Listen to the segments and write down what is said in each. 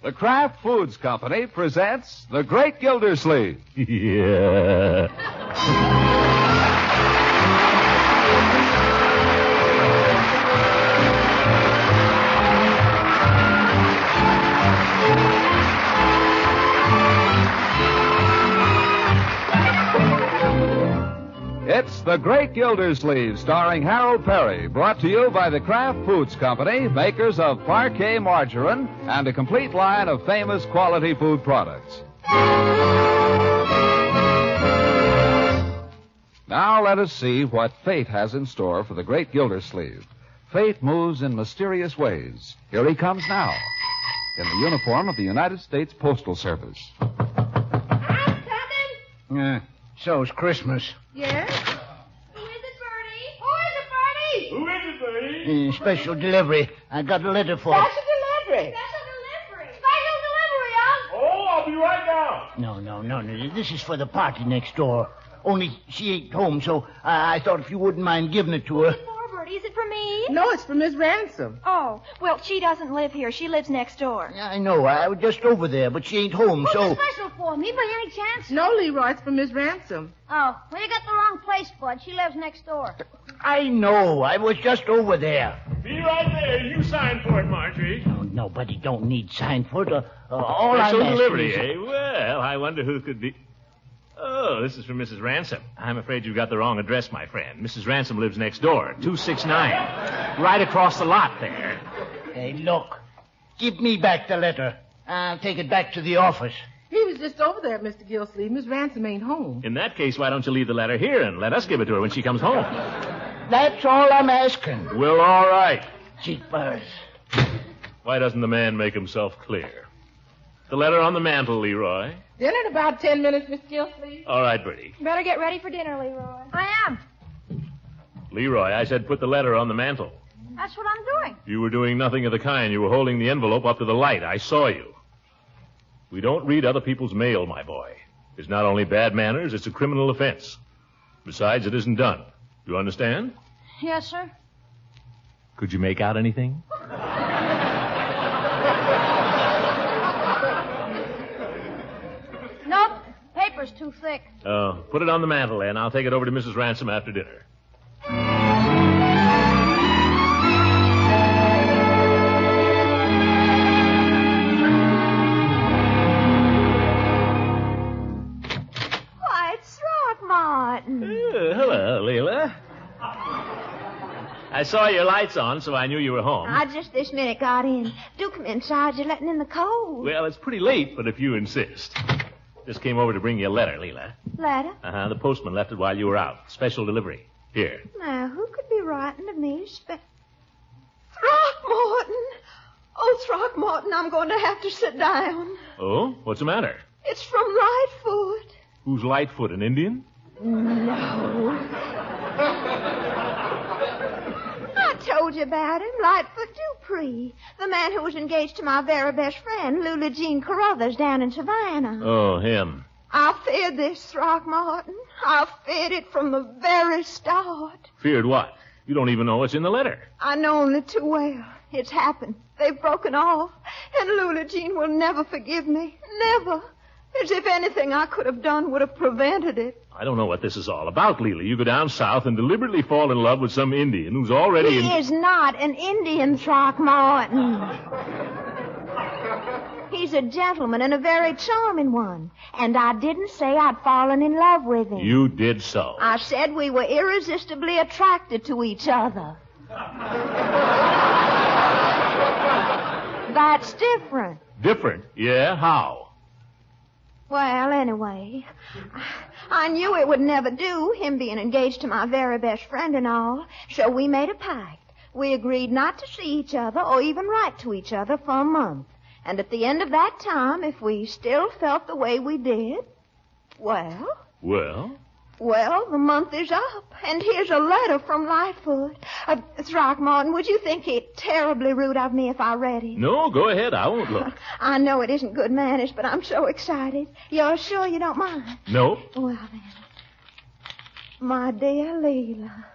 The Kraft Foods Company presents The Great Gildersleeve. Yeah. It's The Great Gildersleeve, starring Harold Perry, brought to you by the Kraft Foods Company, makers of Parquet margarine and a complete line of famous quality food products. Now let us see what fate has in store for the Great Gildersleeve. Fate moves in mysterious ways. Here he comes now, in the uniform of the United States Postal Service. I'm coming. So's Christmas. Yes? Who is it, Bertie? Who is it, Bertie? Special delivery. I got a letter for Special delivery. Special delivery. Special delivery, Oh, I'll be right down. No. This is for the party next door. Only she ain't home, so I thought if you wouldn't mind giving it to her. For Bertie, is it for me? No, it's for Miss Ransom. Oh, well, she doesn't live here. She lives next door. I know. I was just over there, but she ain't home, so... Special for me by any chance? No, Leroy, it's for Miss Ransom. Oh, well, you got the wrong place, Bud. She lives next door. I know. I was just over there. Be right there. You sign for it, Marjorie. Oh, nobody don't need sign for it. All Special I'm asking delivery, is... eh? Well, I wonder who could be... Oh, this is for Mrs. Ransom. I'm afraid you've got the wrong address, my friend. Mrs. Ransom lives next door, 269. Right across the lot there. Hey, look. Give me back the letter. I'll take it back to the office. He was just over there, Mr. Gildersleeve. Miss Ransom ain't home. In that case, why don't you leave the letter here and let us give it to her when she comes home? That's all I'm asking. Well, all right. Cheapers. Why doesn't the man make himself clear? The letter on the mantel, Leroy. Dinner in about 10 minutes, Mr. Gildersleeve. All right, Bertie. Better get ready for dinner, Leroy. I am. Leroy, I said put the letter on the mantel. That's what I'm doing. You were doing nothing of the kind. You were holding the envelope up to the light. I saw you. We don't read other people's mail, my boy. It's not only bad manners, it's a criminal offense. Besides, it isn't done. You understand? Yes, sir. Could you make out anything? Nope. Paper's too thick. Oh, put it on the mantel, then. I'll take it over to Mrs. Ransom after dinner. Why, it's Throckmorton. Hello, Leila. I saw your lights on, so I knew you were home. I just this minute got in. Do come inside. You're letting in the cold. Well, it's pretty late, but if you insist. Just came over to bring you a letter, Leila. Letter? The postman left it while you were out. Special delivery. Here. Now, who could be writing to me? Throckmorton! Oh, Throckmorton, I'm going to have to sit down. Oh? What's the matter? It's from Lightfoot. Who's Lightfoot, an Indian? No. I told you about him, Lightfoot Dupree, the man who was engaged to my very best friend, Lula Jean Carruthers, down in Savannah. Oh, him. I feared this, Throckmorton. I feared it from the very start. Feared what? You don't even know what's in the letter. I know only too well. It's happened. They've broken off, and Lula Jean will never forgive me. Never. As if anything I could have done would have prevented it. I don't know what this is all about, Leila. You go down south and deliberately fall in love with some Indian who's already He is not an Indian, Throckmorton. He's a gentleman and a very charming one. And I didn't say I'd fallen in love with him. You did so. I said we were irresistibly attracted to each other. That's different. Different? Yeah? How? Well, anyway, I knew it would never do, him being engaged to my very best friend and all, so we made a pact. We agreed not to see each other or even write to each other for a month. And at the end of that time, if we still felt the way we did, well... Well, the month is up, and here's a letter from Lightfoot. Throckmorton, would you think it terribly rude of me if I read it? No, go ahead. I won't look. I know it isn't good manners, but I'm so excited. You're sure you don't mind? No. Well, then. My dear Leila.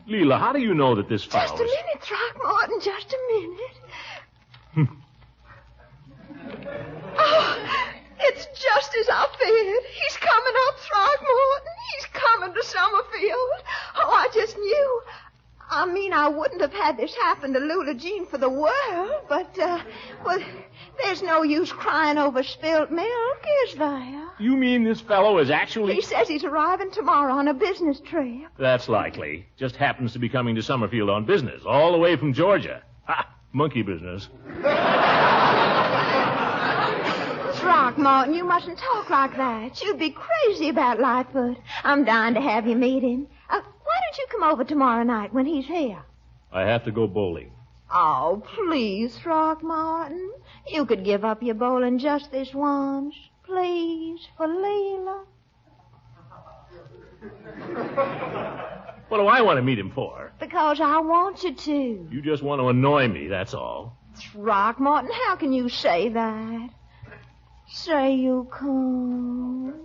Leila, how do you know that this follows? Just a minute, Throckmorton, just a minute. Oh, it's just as I feared. He's coming up Throckmorton. He's coming to Summerfield. Oh, I just knew. I mean, I wouldn't have had this happen to Lula Jean for the world, but, well, there's no use crying over spilt milk, is there? You mean this fellow is actually... He says he's arriving tomorrow on a business trip. That's likely. Just happens to be coming to Summerfield on business, all the way from Georgia. Ha! Monkey business. Throckmorton, you mustn't talk like that. You'd be crazy about Lightfoot. I'm dying to have you meet him. Why don't you come over tomorrow night when he's here? I have to go bowling. Oh, please, Throckmorton. You could give up your bowling just this once. Please, for Leila. What do I want to meet him for? Because I want you to. You just want to annoy me, that's all. Throckmorton, how can you say that? Say you come.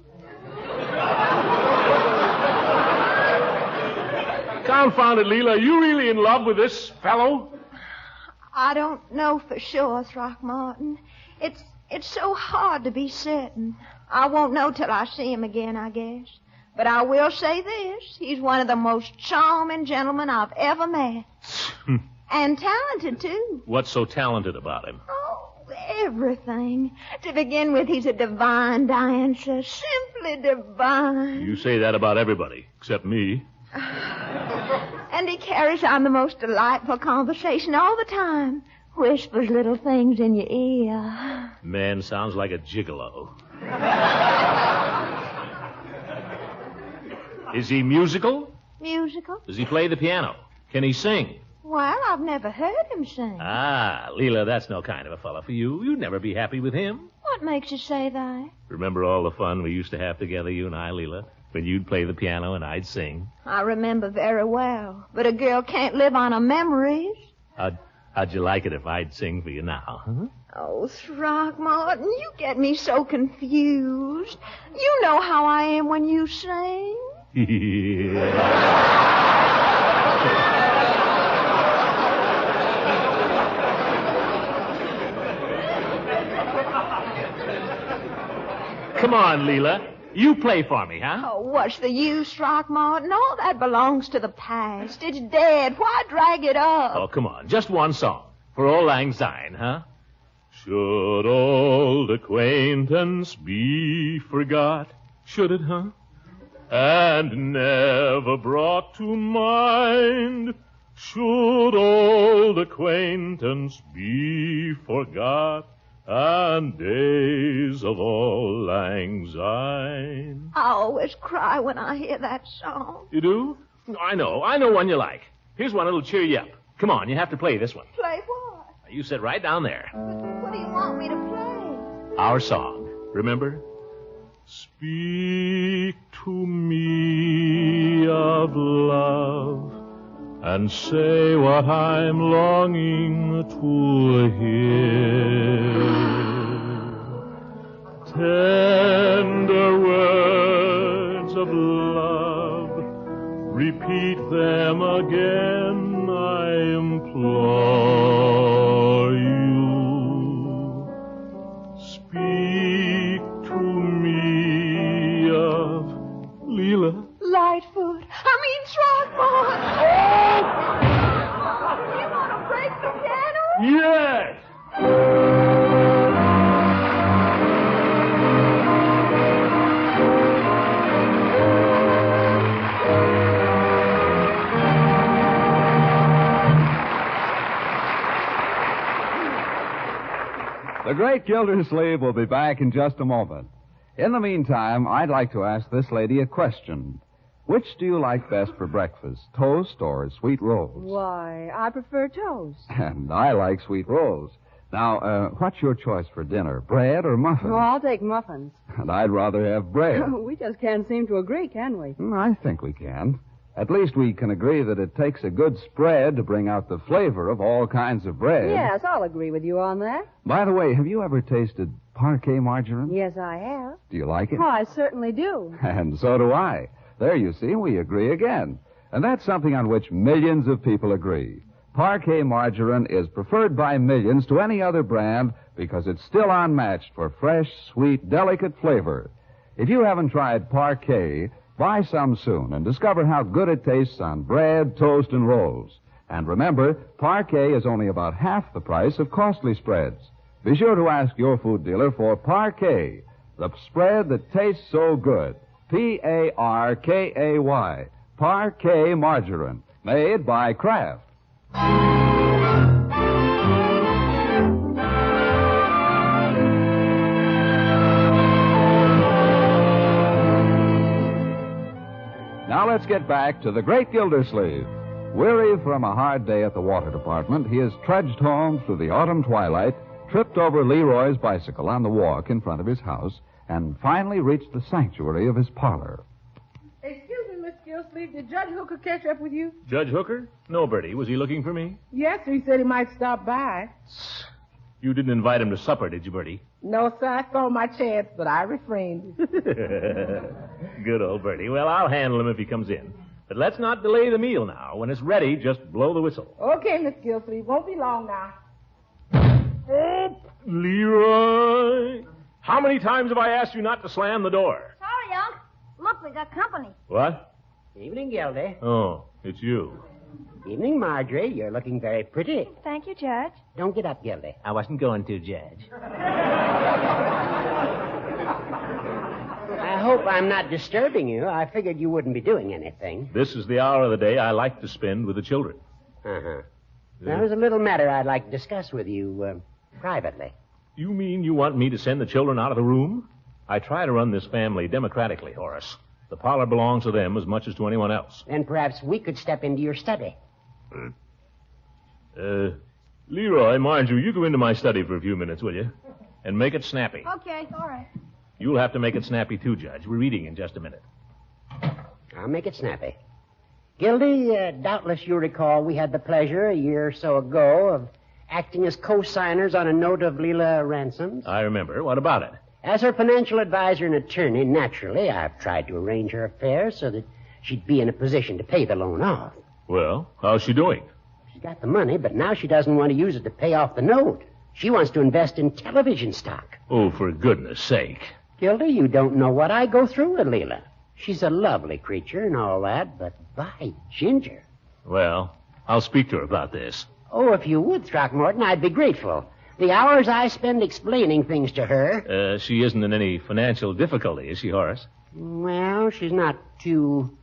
Confound it, Leila. Are you really in love with this fellow? I don't know for sure, Throckmorton. It's so hard to be certain. I won't know till I see him again, I guess. But I will say this. He's one of the most charming gentlemen I've ever met. And talented, too. What's so talented about him? Oh, everything. To begin with, he's a divine dancer. Simply divine. You say that about everybody, except me. And he carries on the most delightful conversation all the time. Whispers little things in your ear. Man sounds like a gigolo. Is he musical? Musical? Does he play the piano? Can he sing? Well, I've never heard him sing. Ah, Leila, that's no kind of a fellow for you. You'd never be happy with him. What makes you say that? Remember all the fun we used to have together, you and I, Leila? When you'd play the piano and I'd sing. I remember very well. But a girl can't live on her memories. How'd you like it if I'd sing for you now, huh? Oh, Throckmorton, you get me so confused. You know how I am when you sing. Come on, Leila. You play for me, huh? Oh, what's the use, Throckmorton? All that belongs to the past. It's dead. Why drag it up? Oh, come on. Just one song. For Auld Lang Syne, huh? Should old acquaintance be forgot? Should it, huh? And never brought to mind. Should old acquaintance be forgot? And days of Auld Lang Syne. I always cry when I hear that song. You do? I know one you like. Here's one that'll cheer you up. Come on, you have to play this one. Play what? You sit right down there. What do you want me to play? Our song. Remember? Speak to me of love and say what I'm longing to hear. Tender words of love, repeat them again, I implore you. Speak to me of Leila. Lightfoot. Throckmorton. Oh! You want to break the piano? Yes! The great Gildersleeve will be back in just a moment. In the meantime, I'd like to ask this lady a question. Which do you like best for breakfast, toast or sweet rolls? Why, I prefer toast. And I like sweet rolls. Now, what's your choice for dinner, bread or muffins? Oh, I'll take muffins. And I'd rather have bread. We just can't seem to agree, can we? I think we can. At least we can agree that it takes a good spread to bring out the flavor of all kinds of bread. Yes, I'll agree with you on that. By the way, have you ever tasted parquet margarine? Yes, I have. Do you like it? Oh, I certainly do. And so do I. There, you see, we agree again. And that's something on which millions of people agree. Parquet margarine is preferred by millions to any other brand because it's still unmatched for fresh, sweet, delicate flavor. If you haven't tried Parquet, buy some soon and discover how good it tastes on bread, toast, and rolls. And remember, Parquet is only about half the price of costly spreads. Be sure to ask your food dealer for Parquet, the spread that tastes so good. Parkay, Parquet margarine, made by Kraft. Now let's get back to the great Gildersleeve. Weary from a hard day at the water department, he has trudged home through the autumn twilight, tripped over Leroy's bicycle on the walk in front of his house, and finally reached the sanctuary of his parlor. Excuse me, Miss Gildersleeve, did Judge Hooker catch up with you? Judge Hooker? No, Bertie. Was he looking for me? Yes, sir. He said he might stop by. You didn't invite him to supper, did you, Bertie? No, sir. I saw my chance, but I refrained. Good old Bertie. Well, I'll handle him if he comes in. But let's not delay the meal now. When it's ready, just blow the whistle. Okay, Miss Gildersleeve. Won't be long now. Oh, Leroy! How many times have I asked you not to slam the door? Sorry, Unc. Look, we got company. What? Evening, Gildy. Oh, it's you. Evening, Marjorie. You're looking very pretty. Thank you, Judge. Don't get up, Gildy. I wasn't going to, Judge. I hope I'm not disturbing you. I figured you wouldn't be doing anything. This is the hour of the day I like to spend with the children. Uh-huh. There's a little matter I'd like to discuss with you, privately. You mean you want me to send the children out of the room? I try to run this family democratically, Horace. The parlor belongs to them as much as to anyone else. Then perhaps we could step into your study. Leroy, Marjorie, you go into my study for a few minutes, will you? And make it snappy. Okay, all right. You'll have to make it snappy, too, Judge. We're reading in just a minute. I'll make it snappy. Gildy, doubtless you recall we had the pleasure a year or so ago of acting as co-signers on a note of Leila Ransom's. I remember. What about it? As her financial advisor and attorney, naturally, I've tried to arrange her affairs so that she'd be in a position to pay the loan off. Well, how's she doing? She's got the money, but now she doesn't want to use it to pay off the note. She wants to invest in television stock. Oh, for goodness sake. Gildy, you don't know what I go through with Leila. She's a lovely creature and all that, but by ginger. Well, I'll speak to her about this. Oh, if you would, Throckmorton, I'd be grateful. The hours I spend explaining things to her... She isn't in any financial difficulty, is she, Horace? Well, she's not too...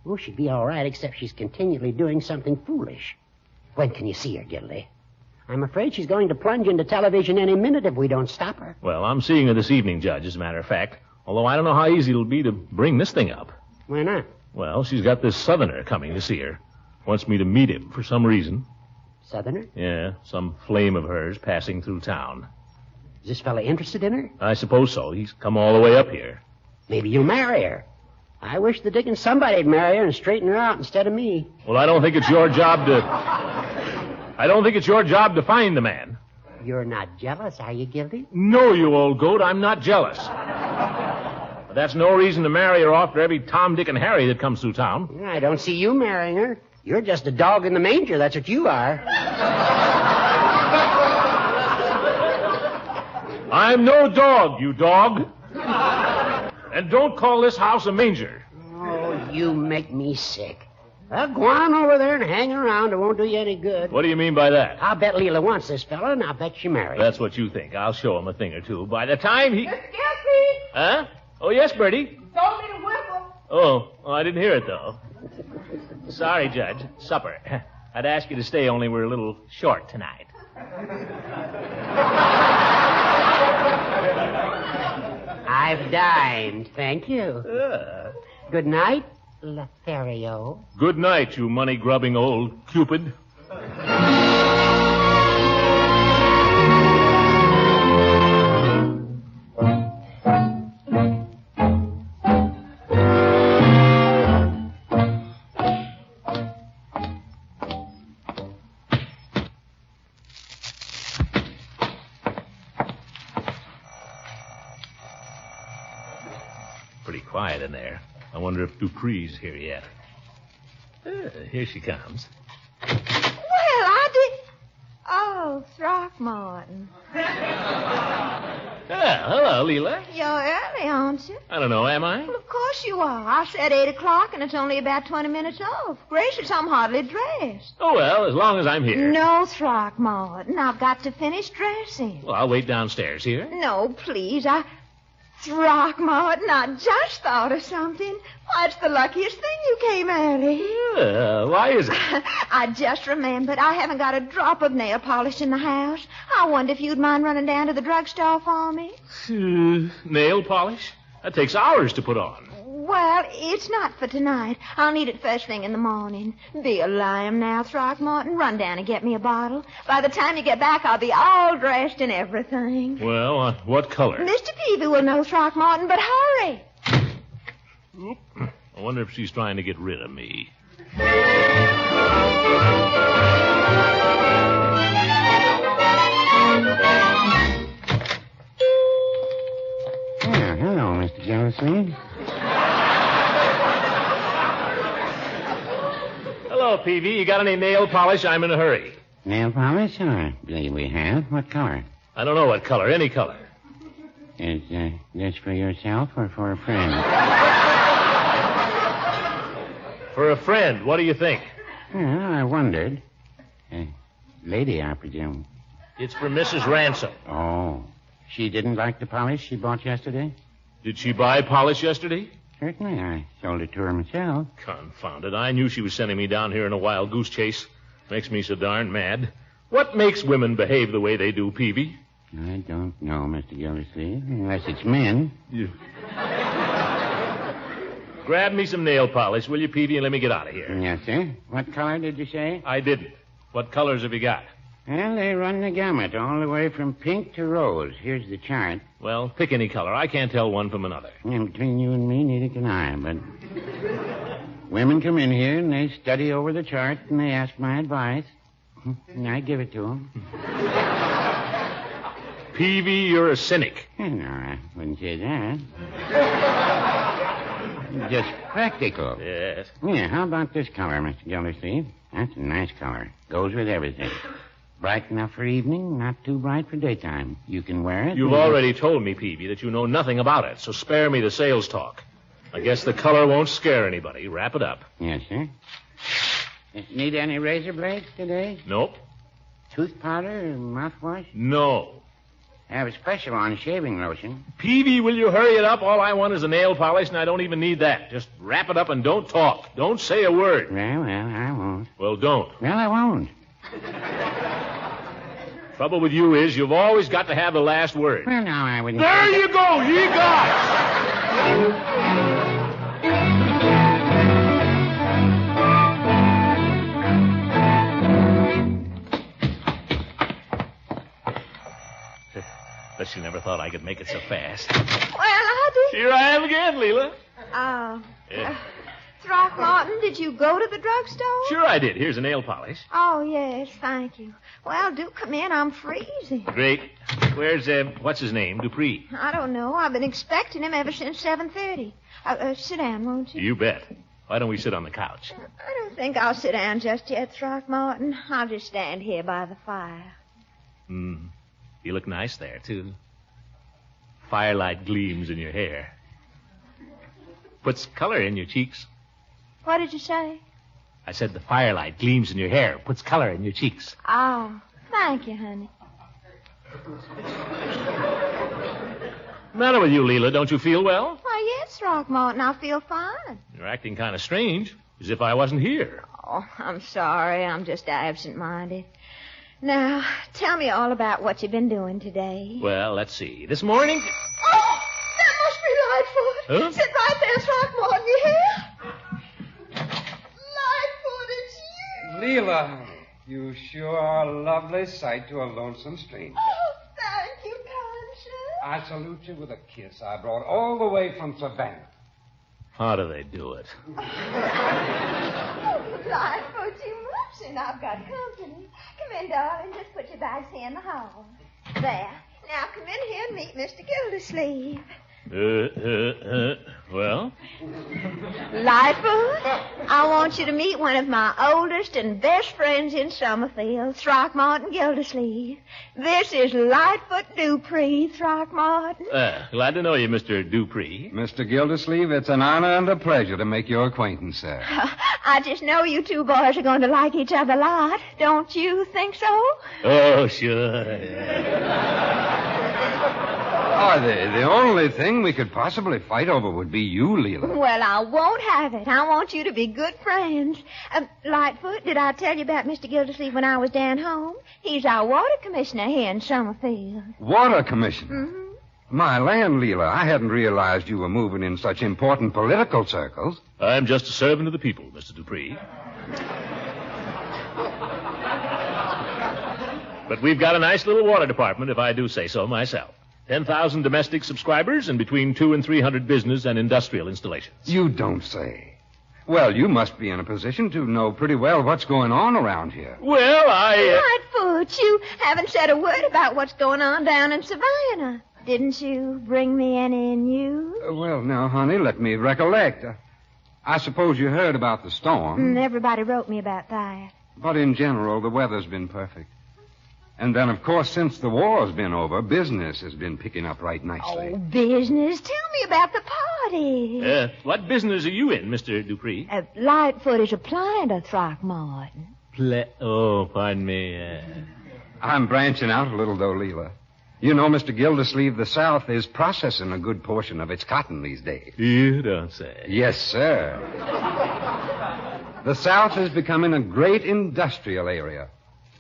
Oh, she'd be all right, except she's continually doing something foolish. When can you see her, Gildy? I'm afraid she's going to plunge into television any minute if we don't stop her. Well, I'm seeing her this evening, Judge, as a matter of fact. Although I don't know how easy it'll be to bring this thing up. Why not? Well, she's got this Southerner coming to see her. Wants me to meet him for some reason. Southerner? Yeah, some flame of hers passing through town. Is this fella interested in her? I suppose so. He's come all the way up here. Maybe you'll marry her. I wish the dickens somebody'd marry her and straighten her out instead of me. Well, I don't think it's your job to... I don't think it's your job to find the man. You're not jealous, are you, Gildy? No, you old goat, I'm not jealous. But that's no reason to marry her off to every Tom, Dick, and Harry that comes through town. I don't see you marrying her. You're just a dog in the manger, that's what you are. I'm no dog, you dog. And don't call this house a manger. Oh, you make me sick. Well, go on over there and hang around. It won't do you any good. What do you mean by that? I'll bet Leila wants this fella, and I'll bet she marries. That's what you think. I'll show him a thing or two. By the time he... Miss Gildersleeve! Huh? Oh, yes, Bertie. Told me to whistle. Oh, I didn't hear it, though. Sorry, Judge. Supper. I'd ask you to stay, only we're a little short tonight. I've dined, thank you. Good night, Lothario. Good night, you money-grubbing old Cupid. Pretty quiet in there. I wonder if Dupree's here yet. Here she comes. Well, Throckmorton. Hello, Leila. You're early, aren't you? I don't know, am I? Well, of course you are. I said 8 o'clock, and it's only about 20 minutes off. Gracious, I'm hardly dressed. Oh, well, as long as I'm here. No, Throckmorton. I've got to finish dressing. Well, I'll wait downstairs here. No, please. Throckmorton, I just thought of something. Why, it's the luckiest thing you came early. Why is it? I just remembered I haven't got a drop of nail polish in the house. I wonder if you'd mind running down to the drugstore for me. Nail polish? That takes hours to put on. Well, it's not for tonight. I'll need it first thing in the morning. Be a lamb now, Throckmorton. Run down and get me a bottle. By the time you get back, I'll be all dressed and everything. Well, what color? Mr. Peavy will know, Throckmorton, but hurry. I wonder if she's trying to get rid of me. Hello, Mr. Gildersleeve. Hello, Peavy. You got any nail polish? I'm in a hurry. Nail polish? I believe we have. What color? I don't know what color. Any color. Is this for yourself or for a friend? For a friend. What do you think? Well, I wondered. Lady, I presume. It's for Mrs. Ransom. Oh. She didn't like the polish she bought yesterday? Did she buy polish yesterday? Certainly. I sold it to her myself. Confound it. I knew she was sending me down here in a wild goose chase. Makes me so darn mad. What makes women behave the way they do, Peavy? I don't know, Mr. Gildersleeve, unless it's men. Grab me some nail polish, will you, Peavy, and let me get out of here. Yes, sir. What color did you say? I didn't. What colors have you got? Well, they run the gamut, all the way from pink to rose. Here's the chart. Well, pick any color. I can't tell one from another. And between you and me, neither can I, but... Women come in here, and they study over the chart, and they ask my advice. And I give it to them. Peavy, you're a cynic. No, I wouldn't say that. Just practical. Yes. Yeah, how about this color, Mr. Gildersleeve? That's a nice color. Goes with everything. Bright enough for evening, not too bright for daytime. You can wear it. You've already told me, Peavy, that you know nothing about it, so spare me the sales talk. I guess the color won't scare anybody. Wrap it up. Yes, sir. Need any razor blades today? Nope. Tooth powder, mouthwash? No. I have a special on shaving lotion. Peavy, will you hurry it up? All I want is a nail polish, and I don't even need that. Just wrap it up and don't talk. Don't say a word. Well, I won't. Well, don't. Well, I won't. Trouble with you is you've always got to have the last word. Well, now, I wouldn't... There you go! Ye gods! Bet she never thought I could make it so fast. Well, I did. Here I am again, Leila. Yeah. Throckmorton, did you go to the drugstore? Sure I did. Here's a nail polish. Oh, yes, thank you. Well, do come in. I'm freezing. Great. Where's, what's his name? Dupree? I don't know. I've been expecting him ever since 7:30. Sit down, won't you? You bet. Why don't we sit on the couch? I don't think I'll sit down just yet, Throckmorton. I'll just stand here by the fire. You look nice there, too. Firelight gleams in your hair. Puts color in your cheeks. What did you say? I said the firelight gleams in your hair, puts color in your cheeks. Oh, thank you, honey. What's the matter with you, Leila? Don't you feel well? Why, yes, Throckmorton, I feel fine. You're acting kind of strange, as if I wasn't here. Oh, I'm sorry. I'm just absent-minded. Now, tell me all about what you've been doing today. Well, let's see. This morning... Oh, that must be Lightfoot. Huh? Sit right there, Throckmorton, you hear? Lightfoot, it's you. Leila, you sure are a lovely sight to a lonesome stranger. Oh, thank you, kind sir. I salute you with a kiss I brought all the way from Savannah. How do they do it? Oh, Lightfoot, you mustn't. I've got company. Come in, darling. Just put your bags here in the hall. There. Now, come in here and meet Mr. Gildersleeve. Well? Lightfoot, I want you to meet one of my oldest and best friends in Summerfield, Throckmorton Gildersleeve. This is Lightfoot Dupree, Throckmorton. Glad to know you, Mr. Dupree. Mr. Gildersleeve, it's an honor and a pleasure to make your acquaintance, sir. I just know you two boys are going to like each other a lot. Don't you think so? Oh, sure. The only thing we could possibly fight over would be you, Leila. Well, I won't have it. I want you to be good friends. Lightfoot, did I tell you about Mr. Gildersleeve when I was down home? He's our water commissioner here in Summerfield. Water commissioner? Mm-hmm. My land, Leila, I hadn't realized you were moving in such important political circles. I'm just a servant of the people, Mr. Dupree. But we've got a nice little water department, if I do say so myself. 10,000 domestic subscribers and between 200 and 300 business and industrial installations. You don't say. Well, you must be in a position to know pretty well what's going on around here. Well, Lightfoot, you haven't said a word about what's going on down in Savannah. Didn't you bring me any news? Well, now, honey, let me recollect. I suppose you heard about the storm. Everybody wrote me about that. But in general, the weather's been perfect. And then, of course, since the war's been over, business has been picking up right nicely. Oh, business? Tell me about the party. What business are you in, Mr. Dupree? Lightfoot is applying to Throckmorton. Pardon me. I'm branching out a little, though, Leila. You know, Mr. Gildersleeve, the South is processing a good portion of its cotton these days. You don't say. Yes, sir. The South is becoming a great industrial area.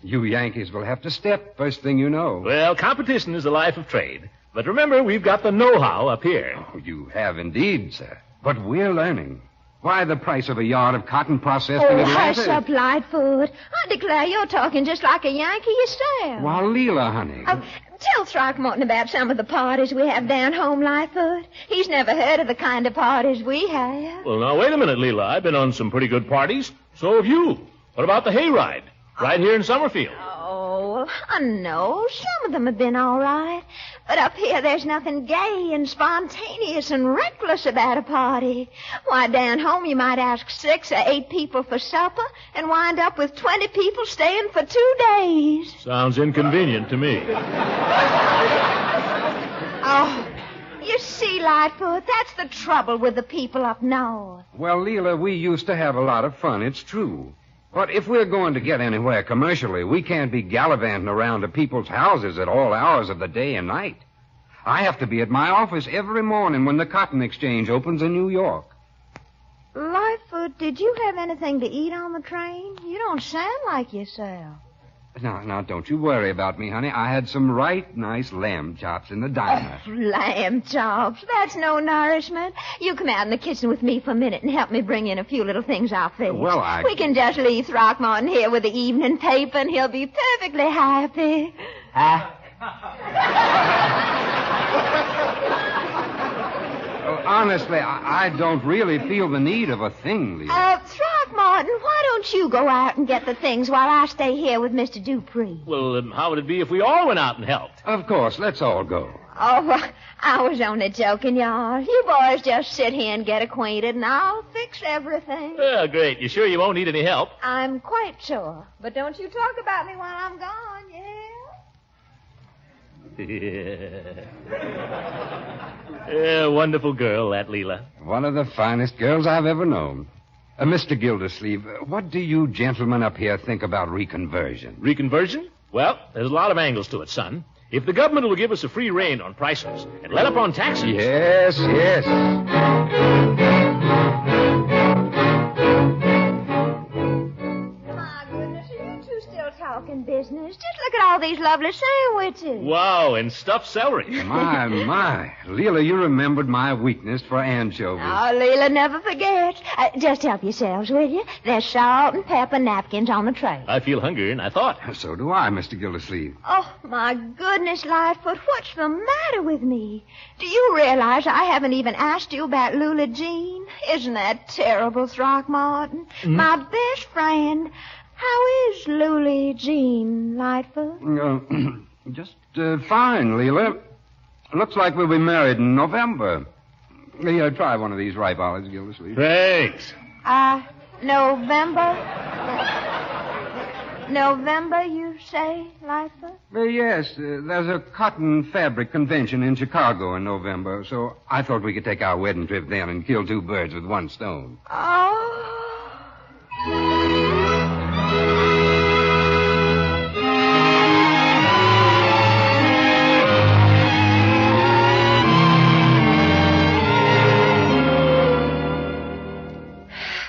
You Yankees will have to step first thing you know. Well, competition is the life of trade. But remember, we've got the know-how up here. Oh, you have indeed, sir. But we're learning. Why, the price of a yard of cotton processed in Atlanta... hush up, Lightfoot. I declare you're talking just like a Yankee yourself. Well, Leila, honey... Tell Throckmorton about some of the parties we have down home, Lightfoot. He's never heard of the kind of parties we have. Well, now, wait a minute, Leila. I've been on some pretty good parties. So have you. What about the hayride? Right here in Summerfield. Oh, I know. Some of them have been all right. But up here, there's nothing gay and spontaneous and reckless about a party. Why, down home, you might ask 6 or 8 people for supper and wind up with 20 people staying for 2 days. Sounds inconvenient to me. Oh, you see, Lightfoot, that's the trouble with the people up north. Well, Leila, we used to have a lot of fun, it's true. But if we're going to get anywhere commercially, we can't be gallivanting around to people's houses at all hours of the day and night. I have to be at my office every morning when the cotton exchange opens in New York. Lightfoot, did you have anything to eat on the train? You don't sound like yourself. Now, don't you worry about me, honey. I had some right nice lamb chops in the diner. Oh, lamb chops. That's no nourishment. You come out in the kitchen with me for a minute and help me bring in a few little things I'll fix. Well, We can just leave Throckmorton here with the evening paper and he'll be perfectly happy. Honestly, I don't really feel the need of a thing, Leila. Throckmorton, why don't you go out and get the things while I stay here with Mr. Dupree? Well, how would it be if we all went out and helped? Of course, let's all go. Oh, I was only joking, y'all. You boys just sit here and get acquainted, and I'll fix everything. Oh, great. You sure you won't need any help? I'm quite sure. But don't you talk about me while I'm gone, Yeah, wonderful girl, that Leila. One of the finest girls I've ever known. Mr. Gildersleeve, what do you gentlemen up here think about reconversion? Reconversion? Well, there's a lot of angles to it, son. If the government will give us a free rein on prices and let up on taxes... Yes. My goodness, are you two still talking business? Just look at all these lovely sandwiches. Wow, and stuffed celery. My. Leila, you remembered my weakness for anchovies. Oh, Leila never forgets. Just help yourselves, will you? There's salt and pepper napkins on the tray. I feel hungry, and I thought... So do I, Mr. Gildersleeve. Oh, my goodness, Lightfoot, what's the matter with me? Do you realize I haven't even asked you about Lula Jean? Isn't that terrible, Throckmorton? My best friend. How is Lula Jean, Lightfoot? Just fine, Leila. Looks like we'll be married in November. Here, try one of these ripe olives, Gildersleeve. Thanks. November? November, you say, Lightfoot? Yes, there's a cotton fabric convention in Chicago in November, so I thought we could take our wedding trip then and kill two birds with one stone. Oh.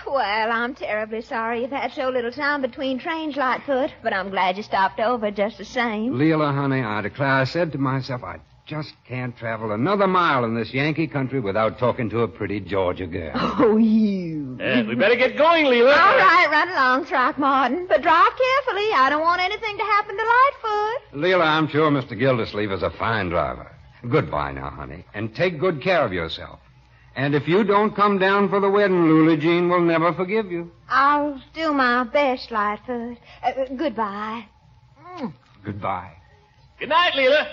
Well, I'm terribly sorry you've had so little time between trains, Lightfoot, but I'm glad you stopped over just the same. Leila, honey, I declare, I said to myself, I just can't travel another mile in this Yankee country without talking to a pretty Georgia girl. Oh, you. We better get going, Leila. All right, run along, Throckmorton, but drive carefully. I don't want anything to happen to Lightfoot. Leila, I'm sure Mr. Gildersleeve is a fine driver. Goodbye now, honey, and take good care of yourself. And if you don't come down for the wedding, Lula Jean will never forgive you. I'll do my best, Lightfoot. Goodbye. Goodbye. Good night, Leila.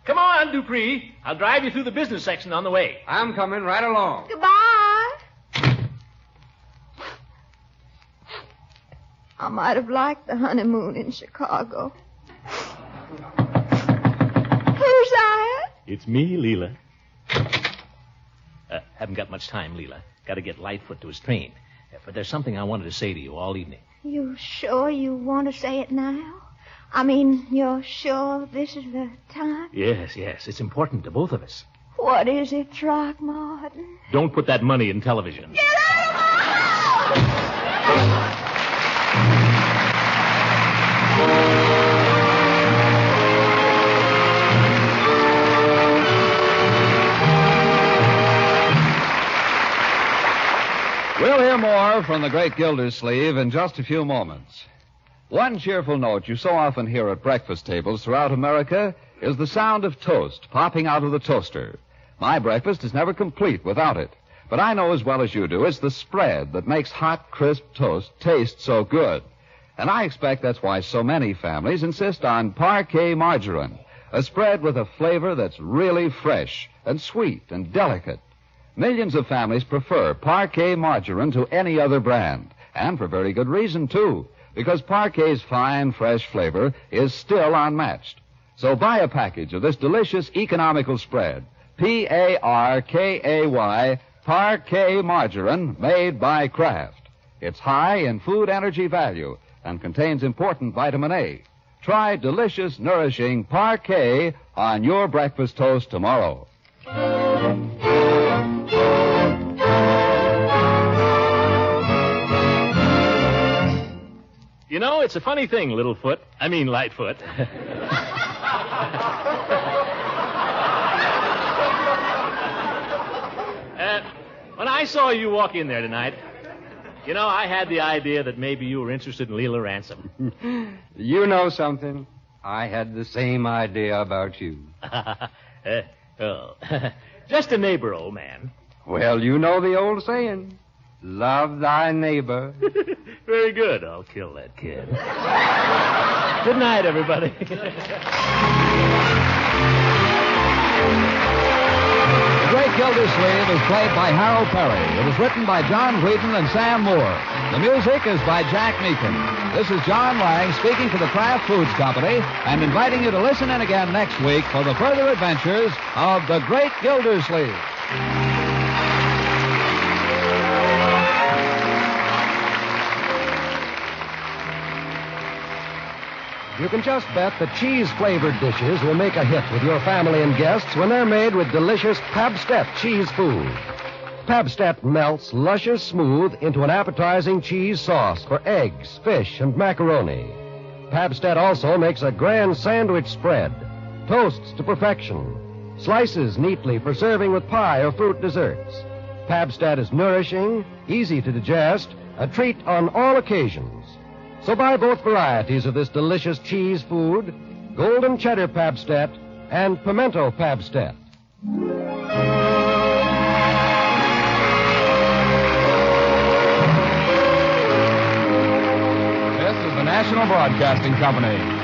Come on, Dupree. I'll drive you through the business section on the way. I'm coming right along. Goodbye. I might have liked the honeymoon in Chicago. Who's that? It's me, Leila. Haven't got much time, Leila. Got to get Lightfoot to his train. But there's something I wanted to say to you all evening. You sure you want to say it now? I mean, you're sure this is the time? Yes. It's important to both of us. What is it, Throckmorton? Don't put that money in television. Get out of my house! We'll hear more from the great Gildersleeve in just a few moments. One cheerful note you so often hear at breakfast tables throughout America is the sound of toast popping out of the toaster. My breakfast is never complete without it. But I know as well as you do it's the spread that makes hot, crisp toast taste so good. And I expect that's why so many families insist on parquet margarine, a spread with a flavor that's really fresh and sweet and delicate. Millions of families prefer parquet margarine to any other brand, and for very good reason, too, because parquet's fine, fresh flavor is still unmatched. So buy a package of this delicious, economical spread, Parkay, parquet margarine made by Kraft. It's high in food energy value and contains important vitamin A. Try delicious, nourishing parquet on your breakfast toast tomorrow. You know, it's a funny thing, Lightfoot. When I saw you walk in there tonight, you know, I had the idea that maybe you were interested in Leila Ransom. You know something? I had the same idea about you. Just a neighbor, old man. Well, you know the old saying, love thy neighbor. Very good. I'll kill that kid. Good night, everybody. The Great Gildersleeve is played by Harold Perry. It was written by John Whedon and Sam Moore. The music is by Jack Meakin. This is John Lang speaking for the Kraft Foods Company and inviting you to listen in again next week for the further adventures of the Great Gildersleeve. You can just bet that cheese-flavored dishes will make a hit with your family and guests when they're made with delicious Pabstet cheese food. Pabstet melts luscious smooth into an appetizing cheese sauce for eggs, fish, and macaroni. Pabstet also makes a grand sandwich spread, toasts to perfection, slices neatly for serving with pie or fruit desserts. Pabstet is nourishing, easy to digest, a treat on all occasions. So buy both varieties of this delicious cheese food, Golden Cheddar Pabstet and Pimento Pabstet. This is the National Broadcasting Company.